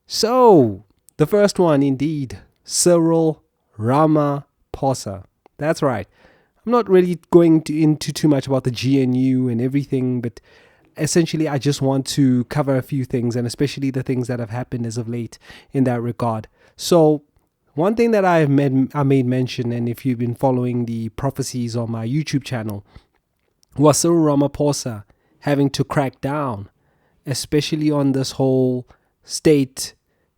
So, the first one indeed, Cyril Ramaphosa. That's right. I'm not really going into too much about the GNU and everything, but essentially I just want to cover a few things, and especially the things that have happened as of late in that regard. So, one thing that I made mention, and if you've been following the prophecies on my YouTube channel, was Cyril Ramaphosa having to crack down, especially on this whole state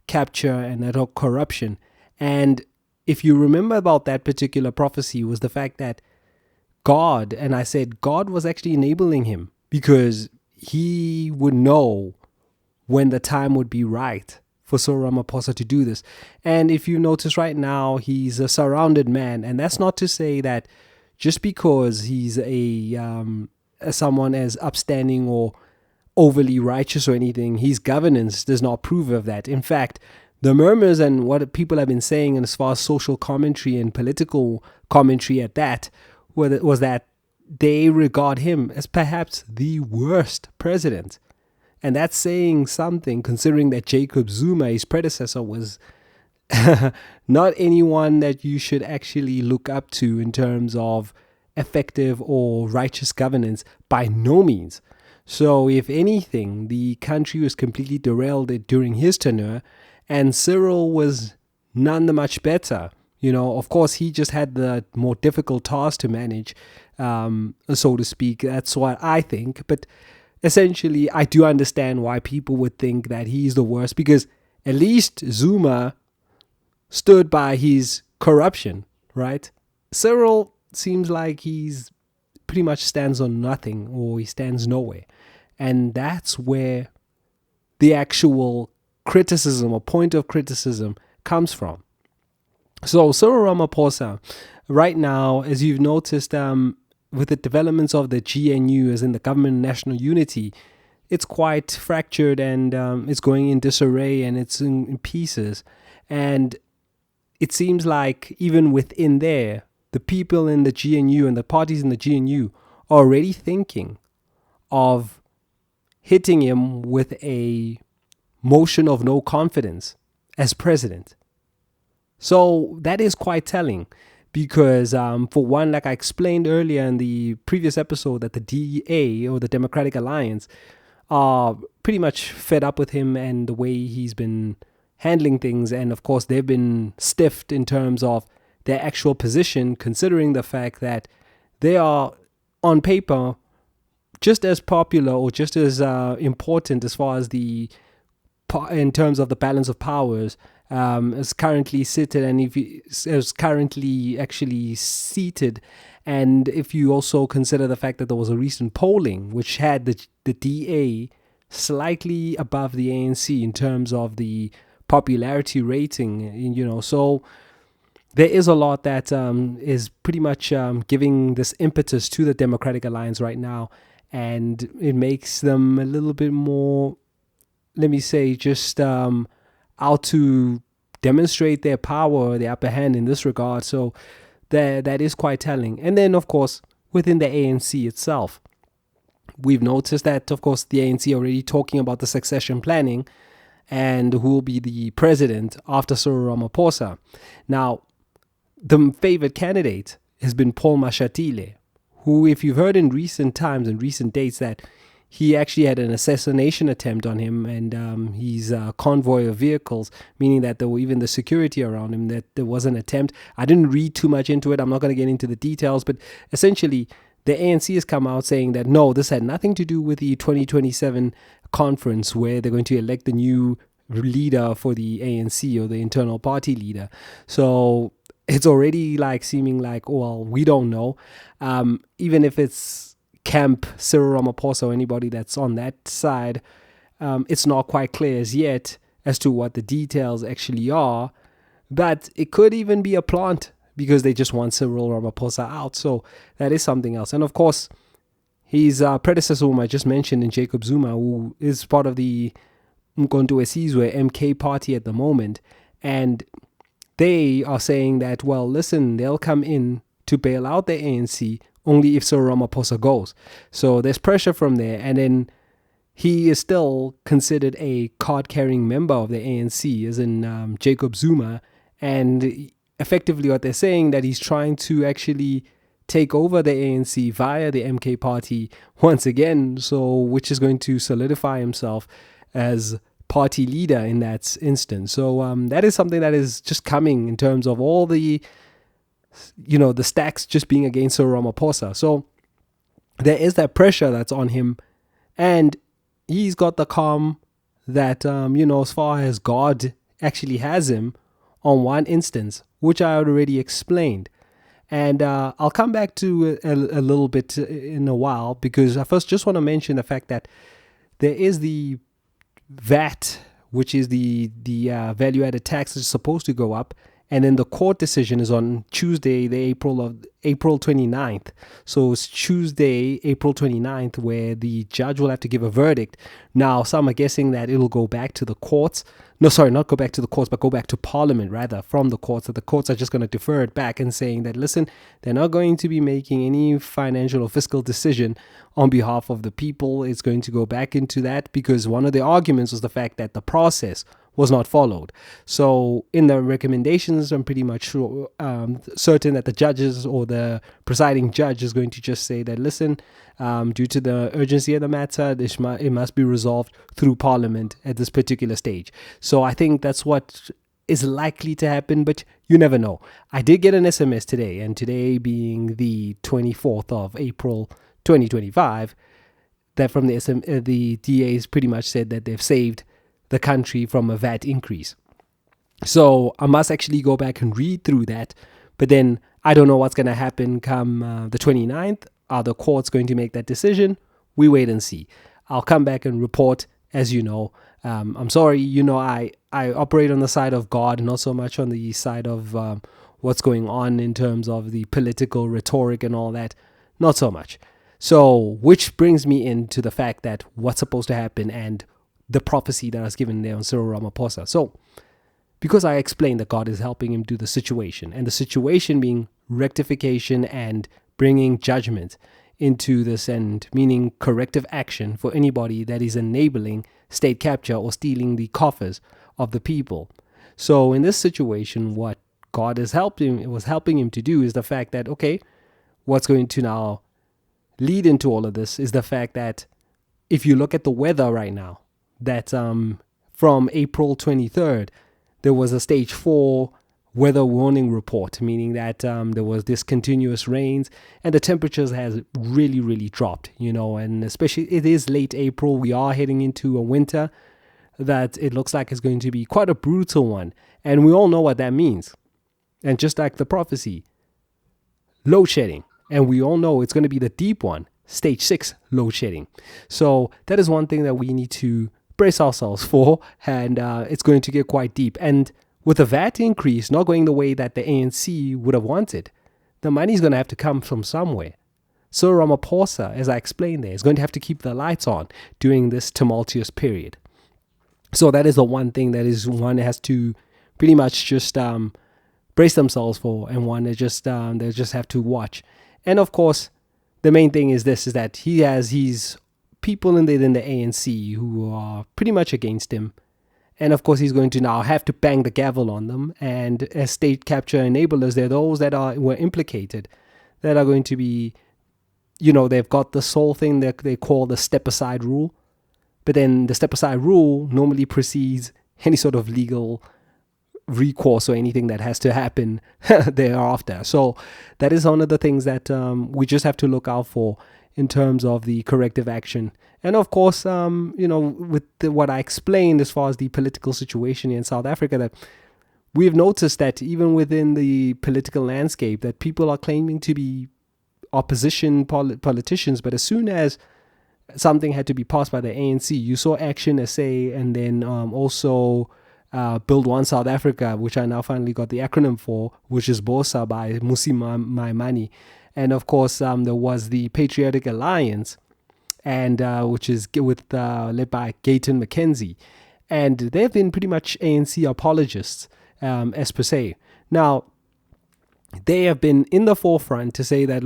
capture and that whole corruption. And if you remember about that particular prophecy, was the fact that God, and I said God was actually enabling him because he would know when the time would be right for Cyril Ramaphosa to do this. And if you notice right now, he's a surrounded man. And that's not to say that just because he's someone as upstanding or overly righteous or anything, his governance does not prove of that. In fact, the murmurs and what people have been saying, and as far as social commentary and political commentary at that, was that they regard him as perhaps the worst president. And that's saying something, considering that Jacob Zuma, his predecessor, was not anyone that you should actually look up to in terms of effective or righteous governance, by no means. So, if anything, the country was completely derailed during his tenure, and Cyril was none the much better. Of course, he just had the more difficult task to manage, so to speak. That's what I think. But essentially, I do understand why people would think that he's the worst, because at least Zuma stood by his corruption, right? Cyril seems like he's pretty much stands on nothing, or he stands nowhere. And that's where the actual criticism or point of criticism comes from. So Cyril Ramaphosa, right now, as you've noticed, with the developments of the GNU, as in the Government of National Unity, it's quite fractured, and it's going in disarray, and it's in pieces. And it seems like even within there, the people in the GNU and the parties in the GNU are already thinking of hitting him with a motion of no confidence as president. So that is quite telling, because for one, like I explained earlier in the previous episode, that the DA, or the Democratic Alliance, are pretty much fed up with him and the way he's been handling things. And of course, they've been stiffed in terms of their actual position, considering the fact that they are on paper just as popular or just as important as far as in terms of the balance of powers, is currently seated, and if is currently actually seated. And if you also consider the fact that there was a recent polling which had the DA slightly above the ANC in terms of the popularity rating, so there is a lot that is pretty much giving this impetus to the Democratic Alliance right now, and it makes them a little bit more, let me say, just out to demonstrate their power, their upper hand in this regard. So that is quite telling. And then, of course, within the ANC itself, we've noticed that, of course, the ANC already talking about the succession planning and who will be the president after Cyril Ramaphosa. Now, the favored candidate has been Paul Mashatile, who, if you've heard in recent times and recent dates, that he actually had an assassination attempt on him and his convoy of vehicles, meaning that there were even the security around him, that there was an attempt. I didn't read too much into it. I'm not going to get into the details, but essentially the ANC has come out saying that no, this had nothing to do with the 2027 conference where they're going to elect the new leader for the ANC, or the internal party leader. So it's already like seeming like, well, we don't know. Even if it's camp Cyril Ramaphosa or anybody that's on that side, it's not quite clear as yet as to what the details actually are. But it could even be a plant, because they just want Cyril Ramaphosa out. So that is something else. And of course, his predecessor, whom I just mentioned, in Jacob Zuma, who is part of the Mkonto Wesizwe MK party at the moment. And they are saying that, well, listen, they'll come in to bail out the ANC only if Cyril Ramaphosa goes. So there's pressure from there. And then he is still considered a card-carrying member of the ANC, as in Jacob Zuma, and effectively what they're saying that he's trying to actually take over the ANC via the MK party once again, so which is going to solidify himself as party leader in that instance. So that is something that is just coming in terms of all the, the stacks just being against Cyril Ramaphosa. So there is that pressure that's on him, and he's got the calm that, as far as God actually has him on one instance, which I already explained. And I'll come back to a little bit in a while, because I first just want to mention the fact that there is the VAT, which is the value-added tax that's supposed to go up, and then the court decision is on Tuesday, the April 29th. So it's Tuesday, April 29th, where the judge will have to give a verdict. Now, some are guessing that it'll go back to the courts. No, sorry, not go back to the courts, but go back to Parliament, rather, from the courts. That the courts are just going to defer it back and saying that, listen, they're not going to be making any financial or fiscal decision on behalf of the people. It's going to go back into that, because one of the arguments was the fact that the process was not followed. So in the recommendations, I'm pretty much sure, certain that the judges or the presiding judge is going to just say that, listen, due to the urgency of the matter, it must be resolved through Parliament at this particular stage. So I think that's what is likely to happen, but you never know. I did get an SMS today, and today being the 24th of April 2025, that from the DAs pretty much said that they've saved the country from a VAT increase. So I must actually go back and read through that. But then I don't know what's going to happen come the 29th. Are the courts going to make that decision? We wait and see. I'll come back and report, as you know. I'm sorry, I operate on the side of God, not so much on the side of what's going on in terms of the political rhetoric and all that. Not so much. So, which brings me into the fact that what's supposed to happen and the prophecy that I was given there on Cyril Ramaphosa. So, because I explained that God is helping him do the situation, and the situation being rectification and bringing judgment into this end, meaning corrective action for anybody that is enabling state capture or stealing the coffers of the people. So in this situation, what God was helping him to do is the fact that, okay, what's going to now lead into all of this is the fact that if you look at the weather right now, that from April 23rd, there was a stage 4 weather warning report, meaning that there was this continuous rains and the temperatures has really, really dropped, and especially it is late April. We are heading into a winter that it looks like is going to be quite a brutal one. And we all know what that means. And just like the prophecy, load shedding. And we all know it's going to be the deep one, stage 6 load shedding. So that is one thing that we need to brace ourselves for, and it's going to get quite deep. And with the VAT increase not going the way that the ANC would have wanted, the money's going to have to come from somewhere. So Ramaphosa, as I explained there, is going to have to keep the lights on during this tumultuous period. So that is the one thing that is one has to pretty much just brace themselves for, and one they just have to watch. And of course, the main thing is this: is that he has his people in the ANC who are pretty much against him. And of course, he's going to now have to bang the gavel on them. And as state capture enablers, they're those that were implicated, that are going to be, they've got this whole thing that they call the step-aside rule. But then the step-aside rule normally precedes any sort of legal recourse or anything that has to happen thereafter. So that is one of the things that we just have to look out for in terms of the corrective action. And of course, with what I explained as far as the political situation in South Africa, that we've noticed that even within the political landscape, that people are claiming to be opposition politicians, but as soon as something had to be passed by the ANC, you saw Action SA, and then also Build One South Africa, which I now finally got the acronym for, which is BOSA by Musi Maimane. And of course, there was the Patriotic Alliance, and which is led by Gayton McKenzie. And they've been pretty much ANC apologists, as per se. Now, they have been in the forefront to say that,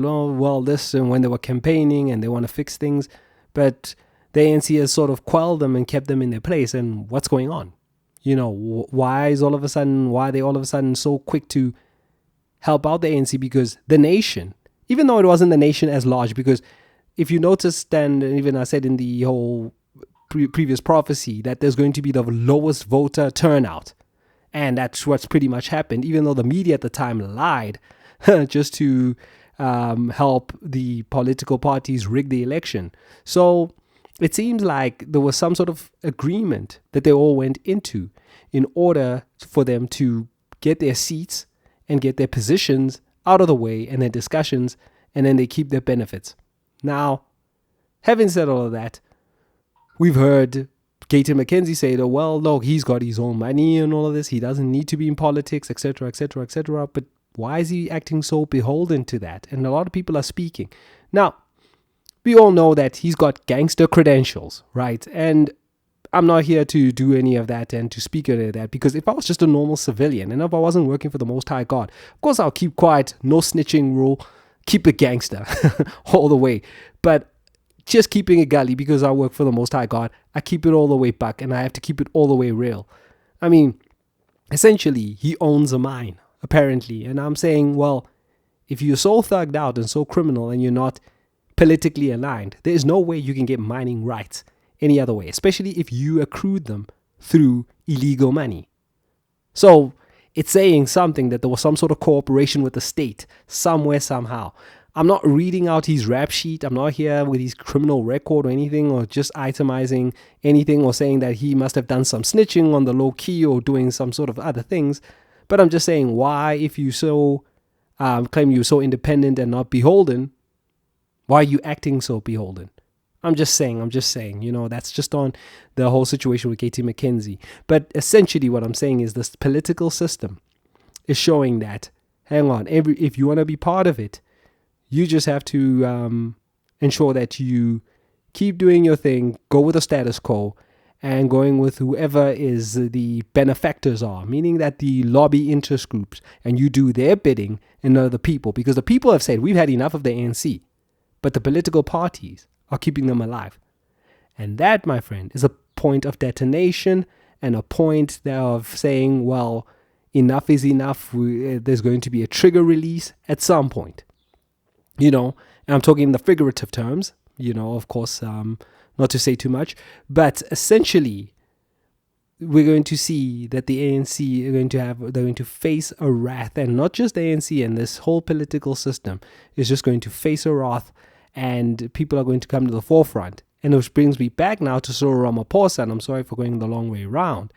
this and when they were campaigning and they want to fix things. But the ANC has sort of quelled them and kept them in their place. And what's going on? Why are they all of a sudden so quick to help out the ANC? Because the nation, even though it wasn't the nation as large, because if you noticed, and even I said in the whole previous prophecy, that there's going to be the lowest voter turnout. And that's what's pretty much happened, even though the media at the time lied just to help the political parties rig the election. So it seems like there was some sort of agreement that they all went into in order for them to get their seats and get their positions out of the way and their discussions, and then they keep their benefits. Now, having said all of that, we've heard Gayton McKenzie say that, well, look, he's got his own money and all of this. He doesn't need to be in politics, etc., etc., etc. But why is he acting so beholden to that? And a lot of people are speaking. Now, we all know that he's got gangster credentials, right? And I'm not here to do any of that and to speak any of that, because if I was just a normal civilian and if I wasn't working for the Most High God, of course I'll keep quiet, no snitching rule, keep it gangster all the way. But just keeping it gully because I work for the Most High God, I keep it all the way buck, and I have to keep it all the way real. I mean, essentially, he owns a mine, apparently. And I'm saying, well, if you're so thugged out and so criminal and you're not politically aligned, there is no way you can get mining rights any other way, especially if you accrued them through illegal money. So it's saying something that there was some sort of cooperation with the state somewhere, somehow. I'm not reading out his rap sheet. I'm not here with his criminal record or anything, or just itemizing anything or saying that he must have done some snitching on the low key or doing some sort of other things. But I'm just saying, why, if you so claim you're so independent and not beholden, why are you acting so beholden? I'm just saying, that's just on the whole situation with Gayton McKenzie. But essentially what I'm saying is this political system is showing that, hang on, if you want to be part of it, you just have to ensure that you keep doing your thing, go with the status quo, and going with whoever is the benefactors are, meaning that the lobby interest groups, and you do their bidding and not the people, because the people have said, we've had enough of the ANC, but the political parties are keeping them alive. And that, my friend, is a point of detonation and a point of saying, well, enough is enough. There's going to be a trigger release at some point. And I'm talking in the figurative terms, of course, not to say too much, but essentially we're going to see that the ANC they're going to face a wrath, and not just the ANC, and this whole political system is just going to face a wrath, and people are going to come to the forefront. And which brings me back now to Cyril Ramaphosa, and I'm sorry for going the long way around,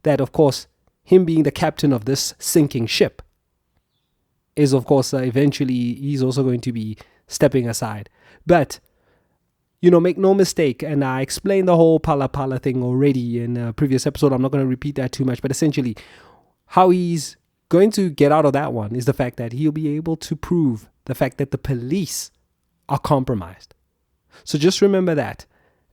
that of course, him being the captain of this sinking ship is, of course, eventually he's also going to be stepping aside. But, make no mistake, and I explained the whole Pala Pala thing already in a previous episode. I'm not going to repeat that too much, but essentially how he's going to get out of that one is the fact that he'll be able to prove the fact that the police are compromised. So just remember that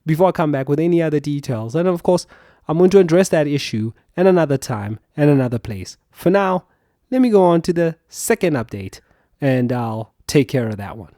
before I come back with any other details. And of course, I'm going to address that issue at another time and another place. For now, let me go on to the second update, and I'll take care of that one.